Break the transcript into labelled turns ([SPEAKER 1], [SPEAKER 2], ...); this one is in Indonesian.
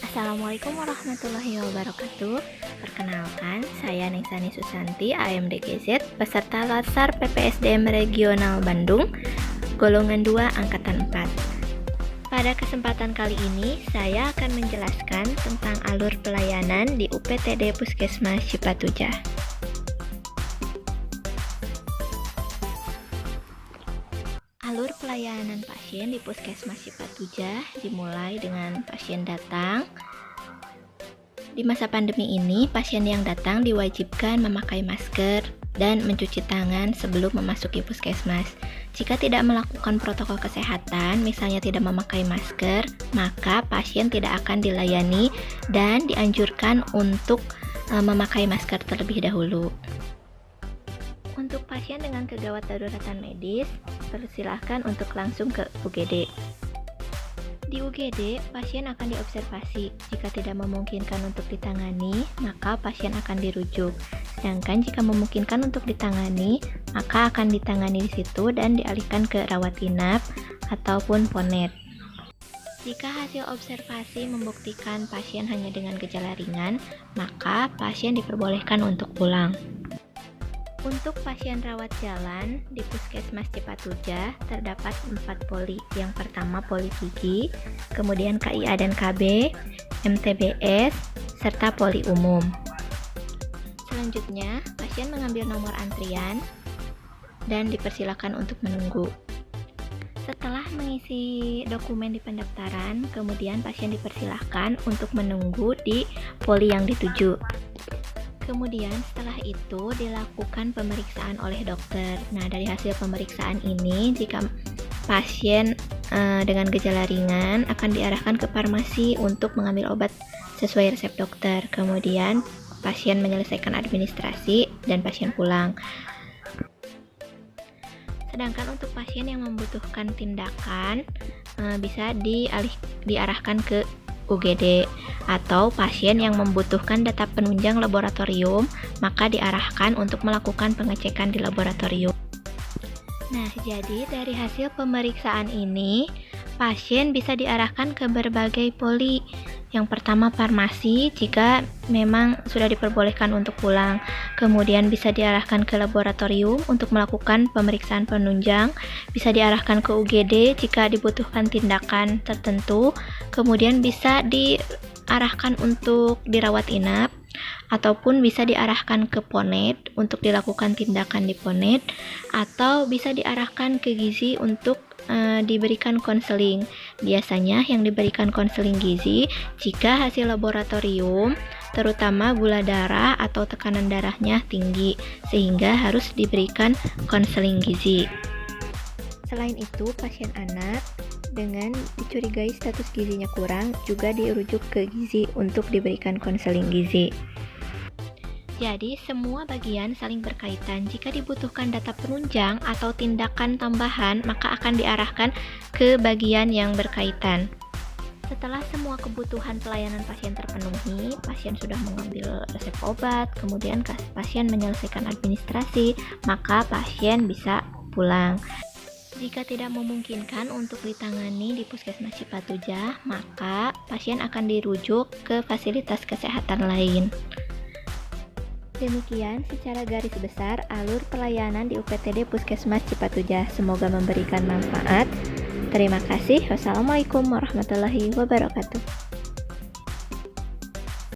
[SPEAKER 1] Assalamualaikum warahmatullahi wabarakatuh. Perkenalkan, saya Neksani Susanti, AMDGZ, peserta Latsar PPSDM Regional Bandung, golongan 2 Angkatan 4. Pada kesempatan kali ini, saya akan menjelaskan tentang alur pelayanan di UPTD Puskesmas Cipatujah. Alur pelayanan pasien di Puskesmas Cipatujah dimulai dengan pasien datang. Di masa pandemi ini, pasien yang datang diwajibkan memakai masker dan mencuci tangan sebelum memasuki puskesmas. Jika tidak melakukan protokol kesehatan, misalnya tidak memakai masker, maka pasien tidak akan dilayani dan dianjurkan untuk memakai masker terlebih dahulu. Untuk pasien dengan kegawat daruratan medis, persilahkan untuk langsung ke UGD. Di UGD, pasien akan diobservasi. Jika tidak memungkinkan untuk ditangani, maka pasien akan dirujuk. Sedangkan jika memungkinkan untuk ditangani, maka akan ditangani di situ dan dialihkan ke rawat inap ataupun ponet. Jika hasil observasi membuktikan pasien hanya dengan gejala ringan, maka pasien diperbolehkan untuk pulang. Untuk pasien rawat jalan di Puskesmas Cipatujah terdapat 4 poli. Yang pertama poli gigi, kemudian KIA dan KB, MTBS, serta poli umum. Selanjutnya, pasien mengambil nomor antrian dan dipersilakan untuk menunggu. Setelah mengisi dokumen di pendaftaran, kemudian pasien dipersilahkan untuk menunggu di poli yang dituju. Kemudian setelah itu dilakukan pemeriksaan oleh dokter. Nah, dari hasil pemeriksaan ini, jika pasien dengan gejala ringan akan diarahkan ke farmasi untuk mengambil obat sesuai resep dokter. Kemudian pasien menyelesaikan administrasi dan pasien pulang. Sedangkan untuk pasien yang membutuhkan tindakan bisa diarahkan ke UGD, atau pasien yang membutuhkan data penunjang laboratorium maka diarahkan untuk melakukan pengecekan di laboratorium. Nah, jadi dari hasil pemeriksaan ini pasien bisa diarahkan ke berbagai poli. Yang pertama farmasi jika memang sudah diperbolehkan untuk pulang. Kemudian bisa diarahkan ke laboratorium untuk melakukan pemeriksaan penunjang. Bisa diarahkan ke UGD jika dibutuhkan tindakan tertentu. Kemudian bisa diarahkan untuk dirawat inap. Ataupun bisa diarahkan ke ponet untuk dilakukan tindakan di ponet. Atau bisa diarahkan ke gizi untuk diberikan konseling. Biasanya yang diberikan konseling gizi jika hasil laboratorium terutama gula darah atau tekanan darahnya tinggi sehingga harus diberikan konseling gizi. Selain itu, pasien anak dengan dicurigai status gizinya kurang juga dirujuk ke gizi untuk diberikan konseling gizi. Jadi, semua bagian saling berkaitan. Jika dibutuhkan data penunjang atau tindakan tambahan, maka akan diarahkan ke bagian yang berkaitan. Setelah semua kebutuhan pelayanan pasien terpenuhi, pasien sudah mengambil resep obat, kemudian pasien menyelesaikan administrasi, maka pasien bisa pulang. Jika tidak memungkinkan untuk ditangani di Puskesmas Cipatujah, maka pasien akan dirujuk ke fasilitas kesehatan lain. Demikian secara garis besar alur pelayanan di UPTD Puskesmas Cipatujah. Semoga memberikan manfaat. Terima kasih. Wassalamualaikum warahmatullahi wabarakatuh.